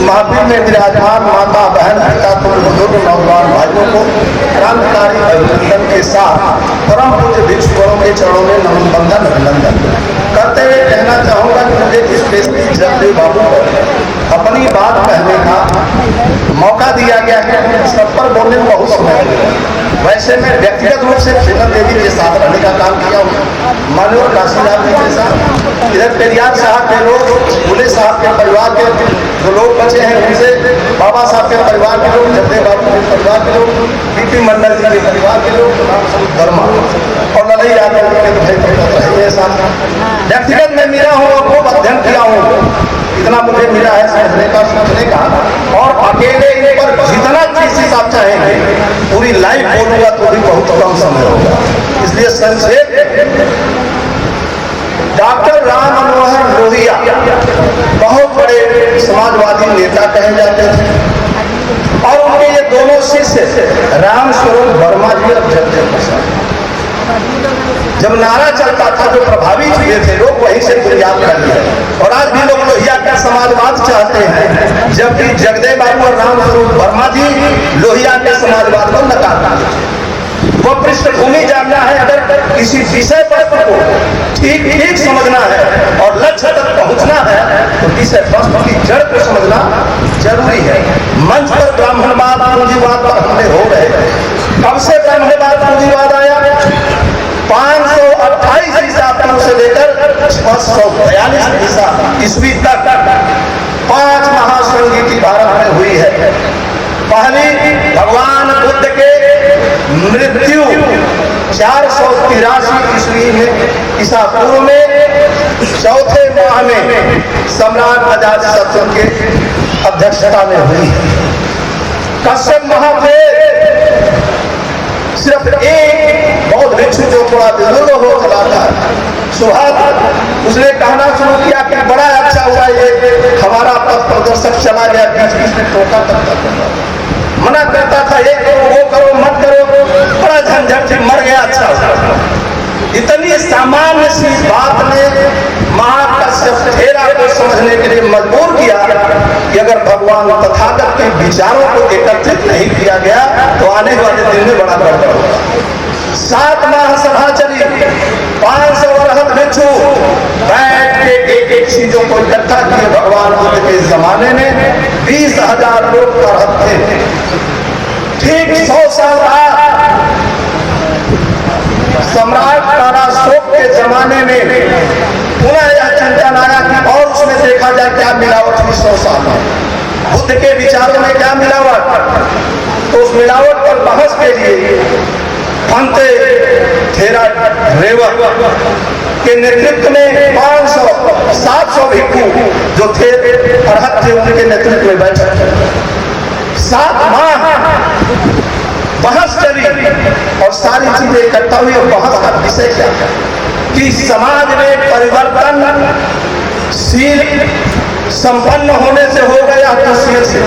महफिल में विराजमान माता, बहन, पिता, बुजुर्ग, नौजवान भाइयों को क्रांतिकारी अभिनंदन के साथ परम पूज्य भिक्षुओं के चरणों में नमन बंदन अभिनंदन करते हुए कहना चाहूँगा कि मुझे स्पेशली जगदेव बाबू को अपनी बात कहने का मौका दिया गया है। सब पर बोलने में बहुत समय वैसे मैं व्यक्तिगत रूप से फिल्म देवी के साथ रहने का काम किया हूँ, मानव काशीनाथ जी के साथ, इधर पेरियार साहब के लोग, बुले साहब के परिवार के जो लोग बचे हैं उनसे, बाबा साहब के परिवार के लोग, जगदेव बाबू के परिवार के लोग, बीपी मंडल जी के परिवार के लोग, वर्मा और लड़ई यादव के साथ व्यक्तिगत में मिला हूँ और खूब अध्ययन किया हूँ। इतना मुझे मिला है समझने का, सोचने का, और अकेले पर जितना चीज आप चाहेंगे पूरी लाइफ बोलूंगा तो भी बहुत कम समय होगा। इसलिए संक्षेप, डॉक्टर राम मनोहर लोहिया बहुत बड़े समाजवादी नेता कहे जाते थे और उनके ये दोनों शिष्य राम स्वरूप वर्मा जी और जगदेव प्रसाद, जब नारा चलता था जो प्रभावित हुए थे लोग वहीं से बुनियाद कर लिया और आज भी लोग लोहिया का समाजवाद चाहते हैं, जबकि जगदेव बाबू और राम स्वरूप वर्मा जी लोहिया के समाजवाद को नकारते हैं। वो पृष्ठभूमि जानना है, अगर किसी विषय पर को ठीक ठीक समझना है और लक्ष्य तक पहुंचना है तो विषय वस्तु की जड़ को समझना जरूरी है। मंच पर ब्राह्मणवाद, पूंजीवाद पर हमले हो रहे हैं। कब से ब्राह्मणवाद, पूंजीवाद आया? 528 ईसा पूर्व से लेकर 642 ईस्वी तक 5 महासंगीति भारत में हुई है। पहली भगवान बुद्ध के मृत्यु 483 ईस्वी में ईसा पूर्व में चौथे माह में सम्राट अजातशत्रु के अध्यक्षता में हुई। कश्यप महादेव सिर्फ एक बहुत भिक्षु जो थोड़ा बुजुर्ग हो चला था, सुहाग, उसने कहना शुरू किया कि बड़ा अच्छा हुआ ये हमारा पथ प्रदर्शक चला गया, बीच बीच में टोका तक मना करता था, ये करो वो करो मत करो, बड़ा झंझट से मर गया। अच्छा हुआ। इतनी सामान्य सी बात ने महाकश्यप ठेरा को समझने के लिए मजबूर किया कि अगर भगवान तथागत के विचारों को एकत्रित नहीं किया गया तो आने वाले दिन में बड़ा गड़बड़ होगा। 7 माह सभा चली, 500 रहत भिक्षु बैठ के एक एक चीजों को इकट्ठा किए। भगवान बुद्ध के जमाने में 20,000 लोग रहत थे। ठीक 100 साल बाद सम्राट ताराशोक के जमाने में पुनः यह चिंतन आया कि और उसमें देखा जाए क्या मिलावट हुई 100 साल में, बुद्ध के विचारों में क्या मिलावट। तो उस मिलावट पर बहस के लिए पंते ठेरा रेवक के नेतृत्व में 500-700 भिक्षु जो थे अरहत थे उनके नेतृत्व में बैठे 7 माह बहस चली और सारी चीजें इकट्ठा हुई। और बहस का विषय क्या था कि समाज में परिवर्तनशील संपन्न होने से हो गया तो शील से।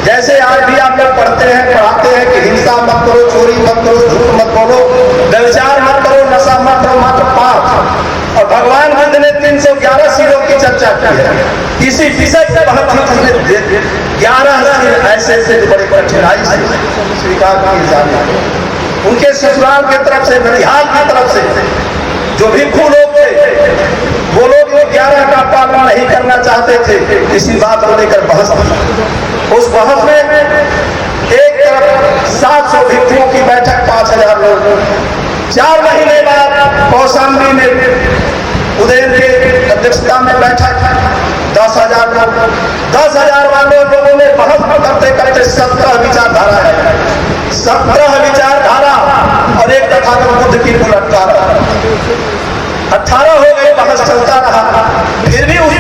जैसे आज भी आप लोग पढ़ते हैं, पढ़ाते हैं कि हिंसा मत करो, चोरी मत करो, झूठ मत बोलो, व्यभिचार मत करो, नशा मत करो, मात्र 5। और भगवान बुद्ध ने 311 शीलों की चर्चा की है। इसी विषय से बहुत ही 11 शील ऐसे थे जो बड़े कठिनाई से स्वीकार किए जाते। उनके ससुराल की तरफ से, ननिहाल की तरफ से जो भिक्षु लोग थे वो लोग 11 का पालन नहीं करना चाहते थे। इसी बात को लेकर बहस थी। उस बहस में एक तरफ 700 भिक्षुओं की बैठक, 5,000 लोग। 4 महीने बाद कौशाम्बी में उदयन के अध्यक्षता में बैठक, 10,000 लोग। 10,000 वाले लोगों ने बहस करते करते 17 विचारधारा है, 17 विचारधारा और एक तथागत बुद्ध की कुल 18 हो गए। बहस चलता रहा, फिर भी उसी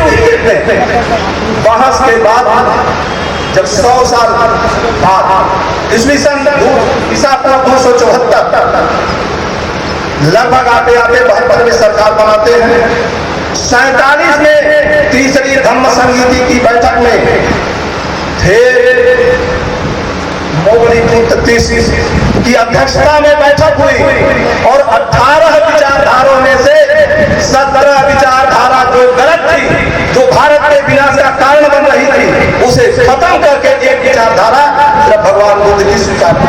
बहस के बाद जब 100 साल बाद ईस्वी सन ईसा पूर्व 274 लगभग आते आते 72 में सरकार बनाते हैं। 47 में तीसरी धम्म संगीति की बैठक में फिर मोगली पुत्र की अध्यक्षता में बैठक हुई और 18 विचारधाराओं में से 17 विचारधारा जो गलत थी, जो भारत के विनाश का कारण बन रही थी, उसे खत्म करके एक विचारधारा जब भगवान बुद्ध की स्वीकार की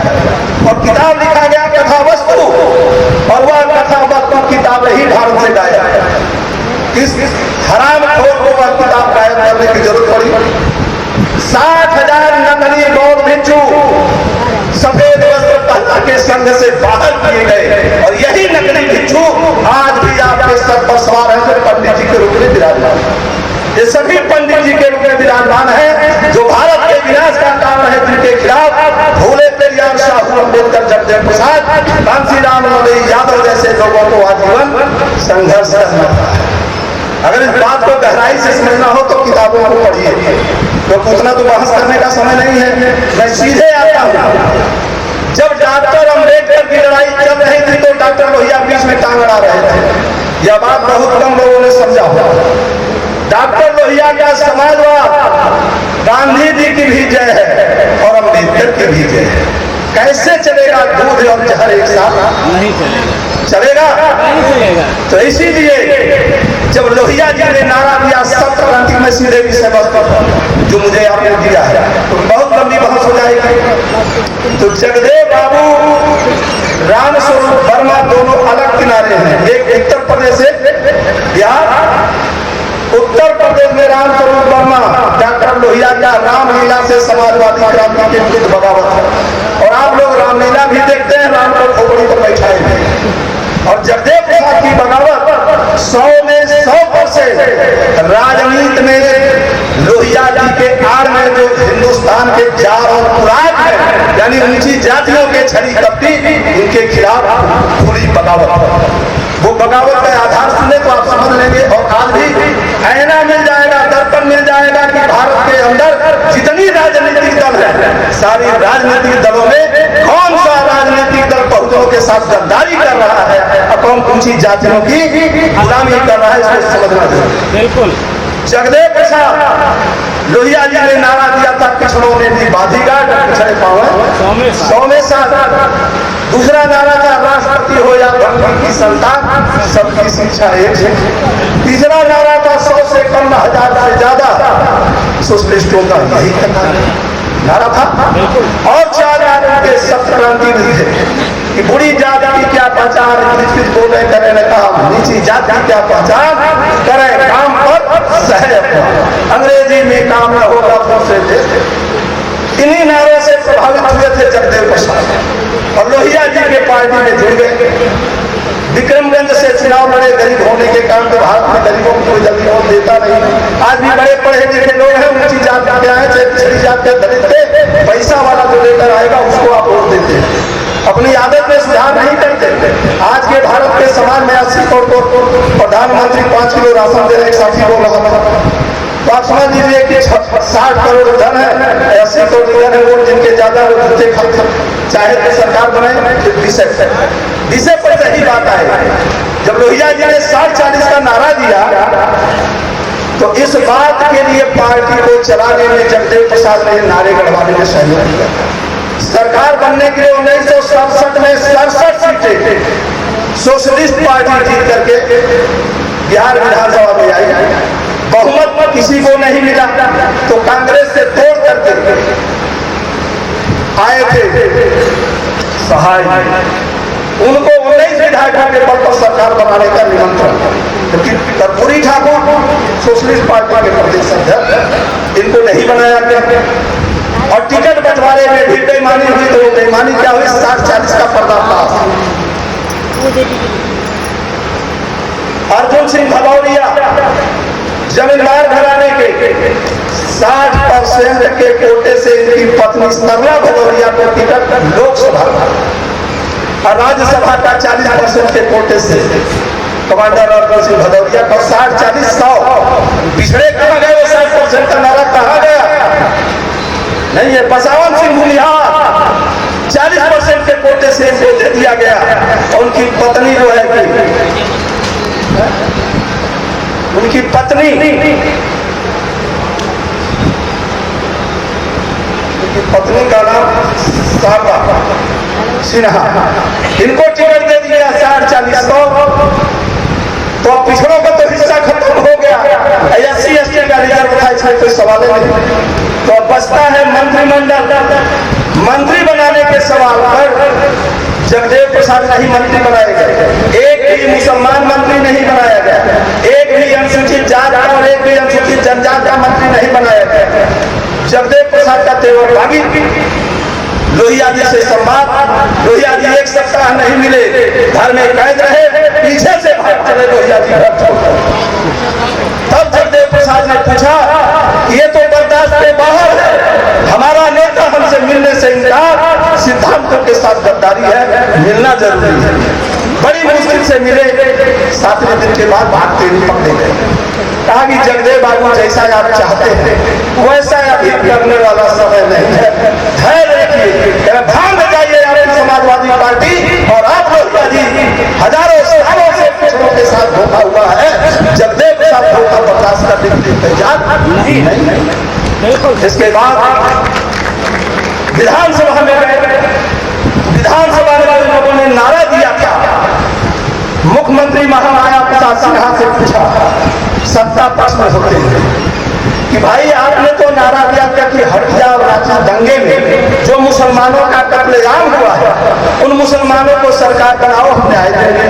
और किताब लिखा गया कथा वस्तु, और वह कथा वस्तु किताब ही भारत से गायब। किस हराम खोर को वह किताब गायब करने की जरूरत पड़ी? 60,000 नकली बौद्ध भिक्षु सफेद वस्त्र पहन के संघ से बाहर किए गए, और यही नकली भिक्षु आज भी आपके सर पर सवार है, जो पंडित जी के रूप में विराजमान। ये सभी पंडित जी के रूप में विराजमान है, जो भारत के विनाश का कारण है, जिनके खिलाफ भोले पेरियार, साहू अम्बेडकर, जगदेव प्रसाद, कांशीराम यादव जैसे लोगों को आजीवन संघर्ष करना है। अगर इस बात को गहराई से समझना हो तो किताबों को पढ़िए, क्योंकि उतना तो बहस करने का समय नहीं है। मैं सीधे आता हूँ। जब डॉक्टर अम्बेडकर की लड़ाई चल रही थी तो डॉक्टर लोहिया बीच में टांग अड़ा रहे थे। यह बात बहुत कम लोगों ने समझा होगा। डॉक्टर लोहिया का समाजवाद गांधी जी की भी जय है और अम्बेडकर की भी जय है। कैसे चलेगा दूध और जहर एक साथ? नहीं चलेगा, नहीं चलेगा। तो इसीलिए जब लोहिया जी ने नारा दिया सत्य क्रांति में सीधे विषय वस्तु जो मुझे आपने दिया है, तो बहुत लंबी बहस हो जाएगी। तो जगदेव बाबू, राम स्वरूप वर्मा दोनों अलग किनारे हैं। एक उत्तर प्रदेश से बिहार, उत्तर प्रदेश में राम स्वरूप वर्मा डॉक्टर लोहिया का रामलीला से समाजवादी क्रांति के विरुद्ध बगावत है। और आप लोग रामलीला भी देखते हैं, राम को खोपड़ी पर बैठाए हुए। और जगदेव प्रसाद की बगावत 100 में 100% राजनीति में लोहिया जी के आड़ में जो हिंदुस्तान के जार और खुराक है, यानी ऊंची जातियों के छड़ी कपटी, इनके खिलाफ पूरी बगावत। वो बगावत का आधार सुने तो आप समझ लेंगे। और आज भी आईना मिल जाएगा, दर्पण मिल जाएगा कि भारत के अंदर जितनी राजनीतिक दल है, सारी राजनीतिक दलों में कौन सा राजनीतिक दल बहुजनों के साथ गद्दारी कर रहा है और कौन ऊंची जातियों की गुलामी कर रहा है, इसको समझना चाहिए। बिल्कुल। जगदेव प्रसाद लोहिया जी ने नारा दिया था, पिछड़ों ने दी बाधीगाट, पिछड़े पावे 100 में 7। दूसरा नारा था, राष्ट्रपति हो या धर्म की संतान, सबकी शिक्षा एक है। तीसरा नारा था, 100 से कम 1000 से ज्यादा सोशलिस्टों का यही नारा था। और 4 नारों के सत्य क्रांति भी थे कि बुरी जाति की क्या पहचान, बोले करे न काम, नीची जाति की क्या पहचान, करे काम पर सहे अपना, अंग्रेजी में काम न होगा फिर से देश। इन्हीं नारों से प्रभावित हुए थे जगदेव प्रसाद और लोहिया जी के पार्टी में जुड़ गए। विक्रमगंज से चुनाव लड़े, गरीब होने के कारण तो भारत में गरीबों को कोई जल्दी वोट देता नहीं। आज भी बड़े पढ़े लिखे लोग हैं, ऊंची जात के आए, चाहे पिछड़ी जात के दलित के, पैसा वाला जो लेकर आएगा उसको आप वोट देते हैं, अपनी आदत में सुधार नहीं करते। आज के भारत के समाज में 80 करोड़ को प्रधानमंत्री 5 किलो राशन दे रहे, एक साथी बोल रहा था, तो आप समझ लीजिए कि 60 करोड़ धन है, 80 करोड़ धन है, वो जिनके ज्यादा वो जूते खाते, चाहे तो सरकार बनाए विषय पर सही बात है। जब लोहिया जी ने 60-40 का नारा दिया तो इस बात के लिए पार्टी को चलाने में जगदेव प्रसाद ने नारे गढ़वाने में सहयोग किया। सरकार बनने के लिए 1967 में 67 सीटें सोशलिस्ट पार्टी जीत करके बिहार विधानसभा में आई। बहुमत किसी को नहीं मिला तो कांग्रेस से तोड़ करके आए थे सहाय, उनको 19 विधायकों के पद पर सरकार बनाने का निमंत्रण, क्योंकि कर्पूरी ठाकुर सोशलिस्ट पार्टी के प्रदेश अध्यक्ष, इनको नहीं बनाया गया। और टिकट बंटवारे में भी बेईमानी हुई, तो वो बेईमानी क्या हुई, 60-40 का पर्दाफाश। अर्जुन सिंह भदौरिया जमींदार घराने के 60% के कोटे से इनकी पत्नी सरला भदौरिया को टिकट लोकसभा और राज्यसभा का 40% के कोटे से कमांडर अर्जुन सिंह भदौरिया को 60-40-100 पिछड़े कहा गए, वो 60% का नारा कहा गया नहीं है। बसावन सिंह भूलिहार 40% के कोटे से इनको दे दिया गया और उनकी पत्नी जो है कि उनकी पत्नी का नाम पुष्पाबा सिन्हा, इनको टिकट दे दिया 40-40 तो अब पिछड़ों का तो हिस्सा खत्म हो गया। SC/ST का रिजर्व था, इसमें कोई सवाल नहीं। तो अब बचता है मंत्रिमंडल। मंत्री बनाने के सवाल पर जगदेव प्रसाद नहीं मंत्री बनाए गए, एक भी मुसलमान मंत्री नहीं बनाया गया, एक भी अनुसूचित जाति और एक भी अनुसूचित जनजाति का मंत्री नहीं बनाया गया। जगदेव प्रसाद का तेवर बागी, लोहिया जी से संवाद, लोहिया जी 1 सप्ताह नहीं मिले, घर में कैद रहे, पीछे से भाग चले लोहिया जी घर छोड़कर। तब जगदेव प्रसाद ने पूछा, ये तो बर्दाश्त के बाहर है, हमारा नेता हमसे मिलने से इनकार, सिद्धांतों के साथ गद्दारी है, मिलना जरूरी है। बड़ी मुश्किल से मिले, 7वें दिन के बाद भागते हुए पकड़े गए। कहा कि जगदेव बाबू जैसा आप चाहते हैं वैसा अभी करने वाला समय नहीं है, धैर्य रखिए, भाग जाइए आपकी समाजवादी पार्टी और आप लोग हजारों सालों से पिछड़ों के साथ धोखा हुआ है, जगदेव के साथ धोखा बर्दाश्त करने के लिए तैयार नहीं। इसके बाद विधानसभा में गए, विधानसभा में लोगों ने नारा दिया था, मुख्यमंत्री महामाया प्रसाद सिन्हा से पूछा सत्ता पक्ष में होते हैं कि भाई आपने तो नारा दिया था कि हटिया और रांची दंगे में जो मुसलमानों का कत्लेआम हुआ है उन मुसलमानों को सरकार बनाओ, हम न्याय देंगे,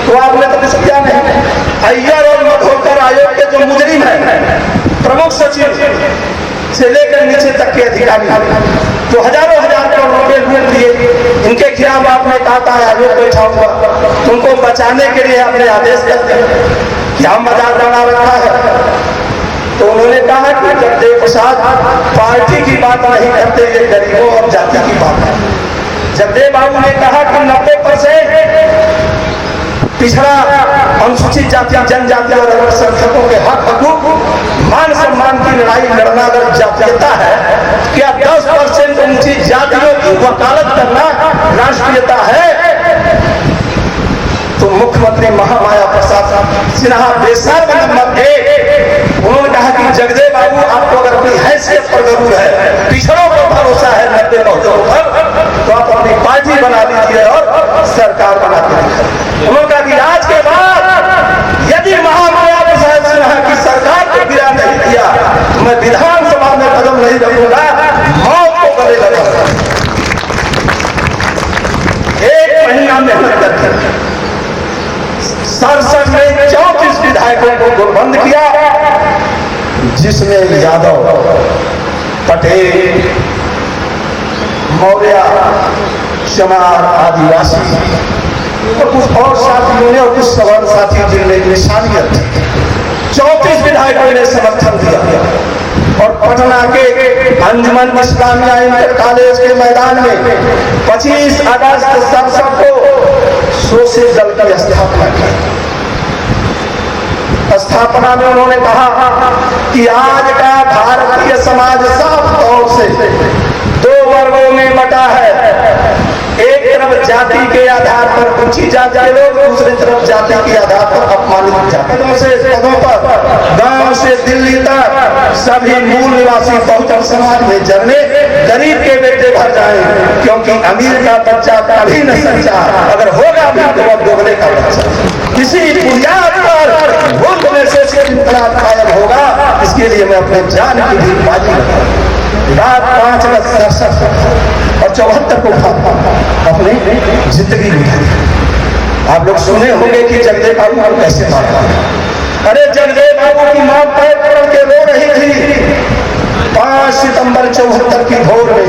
तो आपने तो कुछ किया नहीं। अय्यर और मधोकर आयोग के जो मुजरिम है, प्रमुख सचिव से लेकर नीचे तक के अधिकारी तो हजारों करोड़ रुपए लूट लिए, इनके खिलाफ आपने कहा था आयोग बैठा हुआ, तुमको बचाने के लिए आपने आदेश कर दिया कि हम मजाक बना रखा है। तो उन्होंने कहा कि जगदेव प्रसाद पार्टी की बात नहीं करते, ये गरीबों और जाति की बात है। जगदेव बाबू ने कहा कि 90% पिछड़ा अनुसूचित जाति, जनजाति और अल्पसंख्यकों के हक हकूक, मान सम्मान की लड़ाई लड़ना अगर जातीयता है, क्या 10% ऊंची जातियों की वकालत करना राष्ट्रीयता है? तो मुख्यमंत्री महामाया प्रसाद सिन्हा बेशर्म नंबर 1, उन्होंने कहा कि जगदेव बाबू आपको अगर अपनी हैसियत पर गरूर है, पिछड़ों पर भरोसा है 90% पर, तो आप अपनी पार्टी बना लीजिए और सरकार बना के दिखाइए। उन्होंने कहा कि आज के बाद यदि महामाया प्रसाद सिन्हा की सरकार को गिरा नहीं दिया तो मैं विधानसभा में कदम नहीं रखूंगा, मौत को गले लगाऊंगा। 1 महीना मेहनत करके 67 में 34 विधायकों को गुटबंद किया, जिसमें यादव, पटेल, मौर्य, चमार, आदिवासी और कुछ और साथियों ने और कुछ सवर्ण साथी जिनमें निशानियत थी, 34 विधायकों ने समर्थन दिया। और पटना के अंजुमन इस्लामिया इंटर कॉलेज के मैदान में 25 अगस्त 67 को सोशल दल की स्थापना की। स्थापना में उन्होंने कहा कि आज का भारतीय समाज साफ तौर से 2 वर्गों में बटा है, एक तरफ जाति के आधार पर ऊंची जाति के लोग, दूसरी तरफ जाति के आधार पर अपमानित जाति। पदों पर गांव से दिल्ली तक सभी मूल निवासी बहुजन समाज में जन्मे गरीब के बेटे भर जाए, क्योंकि अमीर का बच्चा कभी नहीं सच्चा, अगर होगा भी तो दोगले का बच्चा। इसी बुनियाद पर मुल्क में से इनकलाब कायम होगा, इसके लिए मैं अपने जान की भी बाजी लगाऊंगा। रात 5:67 और 74 को अपनी जिंदगी बिताई। आप लोग सुने होंगे कि जगदेव बाबू को कैसे मारा। अरे जगदेव बाबू की मां पैर पकड़ के रो रही थी 5 सितंबर 74 की भोर में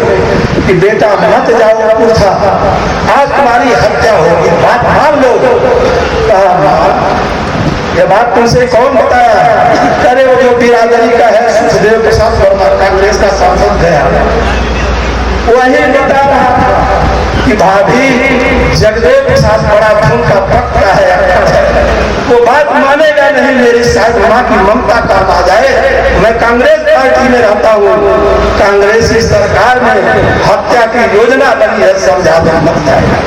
कि बेटा मत जाओ पूछा, आज तुम्हारी हत्या होगी, बात मान लो। ये बात तुमसे कौन बताया? अरे वो जो बिरादरी का है सुखदेव प्रसाद वर्मा, कांग्रेस का सांसद गया, वही बता रहा था कि भाभी जगदेव प्रसाद बड़ा खून का पक्का है, वो बात मानेगा नहीं मेरी, शायद माँ की ममता काम आ जाए। मैं कांग्रेस पार्टी में रहता हूँ, कांग्रेसी सरकार में हत्या की योजना बनी है, समझा दो मत जाएगा।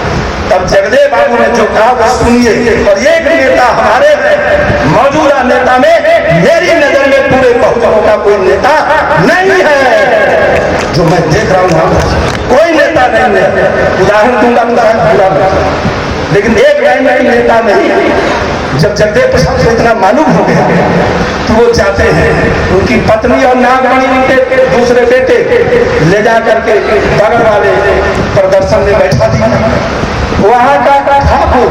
तब जगदेव बाबू ने जो कहा वो सुनिए। और एक नेता हमारे मौजूदा नेता में मेरी नजर में पूरे बहुजनों का कोई नेता नहीं है जो मैं देख रहा हूँ, कोई नेता नेता नहीं है, उदाहरण दूंगा तो शायद बुरा नहीं, लेकिन एक लाइन की नेता नहीं। जब जगदेव प्रसाद को इतना मालूम हो गया तो वो चाहते हैं उनकी पत्नी और नागमणि उनके दूसरे बेटे ले जा करके बगल वाले प्रदर्शन में बैठा दिया। वहां का ठाकुर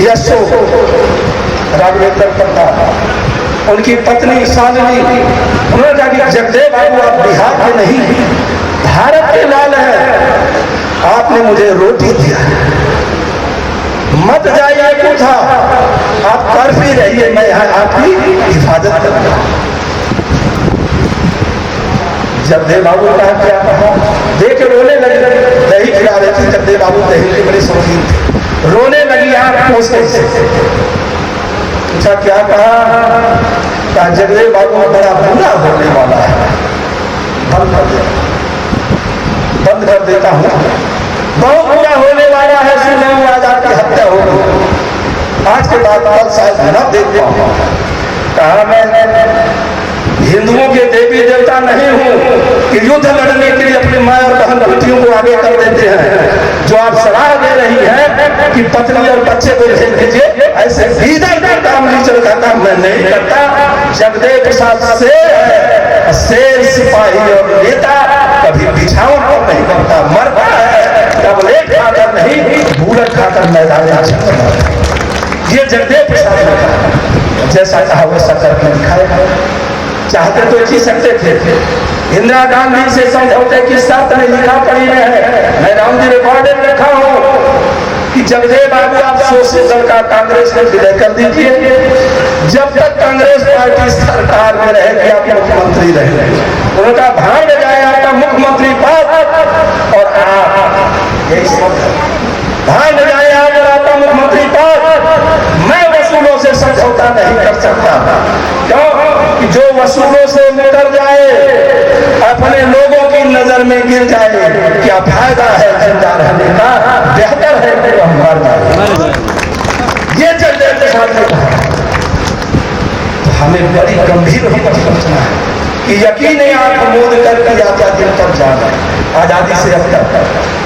यशो राघवेंद्र प्रताप, उनकी पत्नी शालिनी, उन्होंने कहा कि जगदेव बाबू आप बिहार के नहीं भारत के लाल हैं, आपने मुझे रोटी दिया, मत जाइए पूछा, आप कर भी रहिए, मैं यहाँ आपकी हिफाजत करूंगा। जगदेव बाबू का क्या कहा, देख रोने लगे, दही खिला रहे थे, जगदेव बाबू दही के बड़े शौकीन थे, रोने लगी आप पहुंचते से पूछा क्या कहा, जगदेव बाबू बड़ा बुरा होने वाला है, बंद कर देता हूं, बहुत बुरा होने वाला है, सुलेमान राजा की हत्या होगी, आज के बाद कल शायद न देख पाऊंगा। कहा मैं हिंदुओं के देवी देवता नहीं हूं कि युद्ध लड़ने के लिए अपनी माँ और बहन बेटियों को आगे कर देते हैं। जो आप सलाह दे रही है कि पत्नी और बच्चे को भेज दीजिए, ऐसे इधर काम लीचर का काम मैं नहीं करता। जगदेव प्रसाद शेर सिपाही और नेता कभी बिछावन पर नहीं करता, मरता है टबलेट खाकर नहीं, बुलेट खाकर मैदान में। ये जगदेव प्रसाद ने कहा, जैसा कहा वैसा करके दिखाया। चाहते तो जी सकते थे, इंदिरा गांधी से समझौते की शर्त में लिखा पड़ी में है, मैं राम जी रिकॉर्डेड में रखा हूं कि जगदेव बाबू आप सोशल दल का कांग्रेस में विलय कर दीजिए, जब तक कांग्रेस पार्टी सरकार में रहेगी आप मुख्यमंत्री रहेंगे। उनका भाग जाए आपका मुख्यमंत्री पद और आप यही भाग जाए आपका मुख्यमंत्री पद, मैं वसूलों से समझौता नहीं कर सकता। क्यों कि जो वसूलों से मुकर जाए, अपने लोगों की नजर में गिर जाए, क्या फायदा है जिंदा रहने का, बेहतर है कि हम मर जाए। ये जगदेव प्रसाद ने कहा। तो हमें बड़ी गंभीर होकर सोचना है कि यकीन आंख मूंद कर किया था दिल पर जान, आजादी से अब तक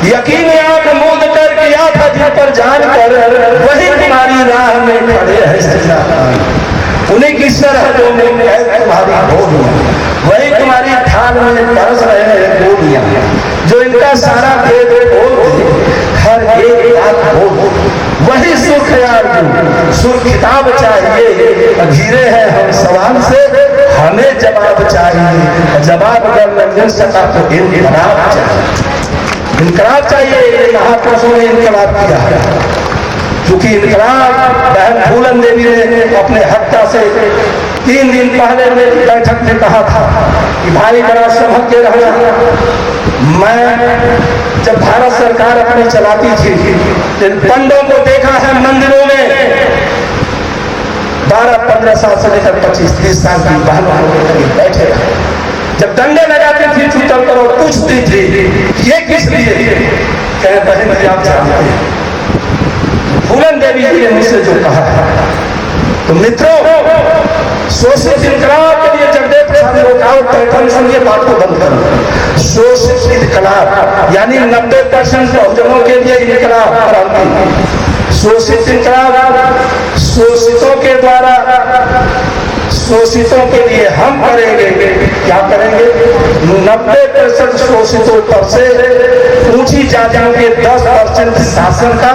यकीन आंख मूंद कर किया था दिल पर जान कर, वही तुम्हारी राह में खड़े हैं, उन्हीं की सरहदों में तुम्हारी गोलियां, वही तुम्हारी थाल में बरस रहे हैं गोलियां, जो इनका सारा भेद बोल हर एक बात बोल, वही सुर खिताब चाहिए, घिरे हैं हम सवाल से, हमें जवाब चाहिए, जवाब अगर न मिल सका तो इनकलाब चाहिए, इनकलाब चाहिए। महापुरुषों ने इनकलाब किया है, क्योंकि इनकलाब बहन फूलन देवी ने अपने हत्या से 3 दिन पहले बैठक में कहा था कि भाई बड़ा समझ के रहना। मैं जब भारत सरकार अपनी चलाती थी, पंडों को देखा है मंदिरों में 12-15 साल से लेकर 25-30 साल की बहनों बैठे रहे, जब डंडे लगाती थी चुतर करो, पूछती थी ये किस लिए, कहे बहन जी आप जानते हैं फूलन देवी जी ने मुझसे जो कहा है। तो मित्रों, शोषित इनकलाब के लिए जगदेव प्रसाद रुकावट पैटर्न सुनिए, बात को बंद करो। शोषित इनकलाब यानी 90% बहुजनों के लिए इनकलाब क्रांति, शोषित इनकलाब शोषितों के द्वारा शोषितों के लिए हम करेंगे, क्या करेंगे, 90% शोषितों पर से ऊंची जातियों के 10% शासन का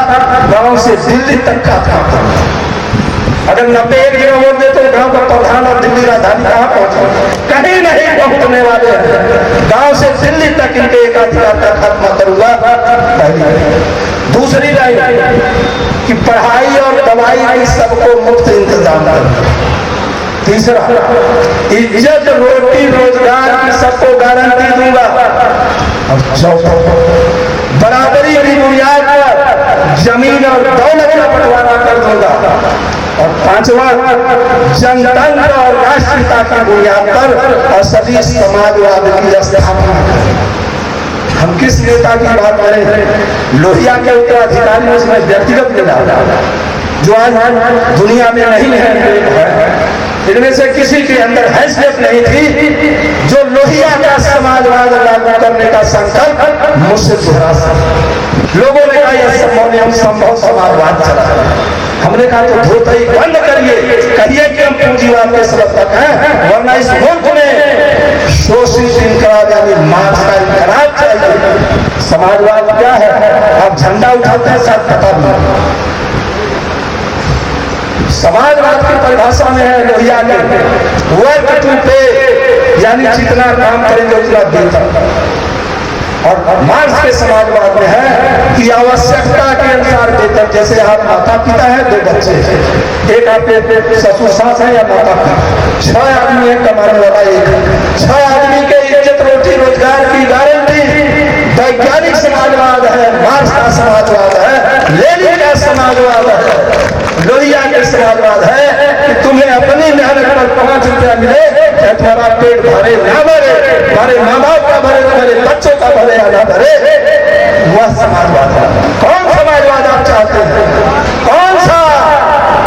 गांव से दिल्ली तक का काम। अगर 90 एक जगह वोट दे तो गांव का प्रधान और दिल्ली राजधानी कहाँ पहुंचे, कहीं नहीं पहुंचने वाले हैं। गांव से दिल्ली तक इनके एकाधिकार का खात्मा करूंगा। दूसरी लाइन कि पढ़ाई और दवाई की सबको मुफ्त इंतजाम करूंगा। तीसरा, इज्जत रोटी रोजगार की सबको गारंटी दूंगा। और चौथा, बराबरी की बुनियाद पर जमीन और दौलत का बंटवारा कर दूंगा। और पांचवा, जनतंत्र और राष्ट्रीयता की बुनियाद पर असली समाजवाद की स्थापना। हम किस नेता की बात करें, लोहिया के उत्तराधिकारी उसमें व्यक्तिगत मिला जो आज दुनिया में नहीं है, इनमें से किसी के अंदर हैसियत नहीं थी जो लोहिया का समाजवाद लागू करने का संकल्प मुझसे दोहरा सके। लोगों ने कहा यह संभव समाजवाद चला। हमने कहा तो धोता ही बंद करिए, कहिए कि हम पूंजीवाद के समर्थक हैं, वरना इस मुल्क में शोषित इनकलाब यानी मार्क्स का इनकलाब चाहिए। समाजवाद क्या है? आप झंडा उठाते हैं, शायद पता नहीं। समाजवाद की परिभाषा में है लोहिया के वर्क टू पे, यानी जितना काम करेंगे उतना वेतन। और मार्क्स के समाजवाद में है कि आवश्यकता के अनुसार वेतन। जैसे आप माता पिता है, 2 बच्चे हैं, एक आपके ससुर सास है या माता पिता, 6 आदमी है, कमाने वाला एक, 6 आदमी के इज्जत रोटी रोजगार की गारंटी वैज्ञानिक समाजवाद है, मार्क्स का समाजवाद है, लेनिन का समाजवाद है। लोहिया के समाजवाद है कि तुम्हें अपनी मेहनत पर 5 रुपया मिले, तुम्हारा पेट भरे ना भरे, तुम्हारे माँ बाप का भरे, तुम्हारे बच्चों का भरे या ना भरे, वह समाजवाद है।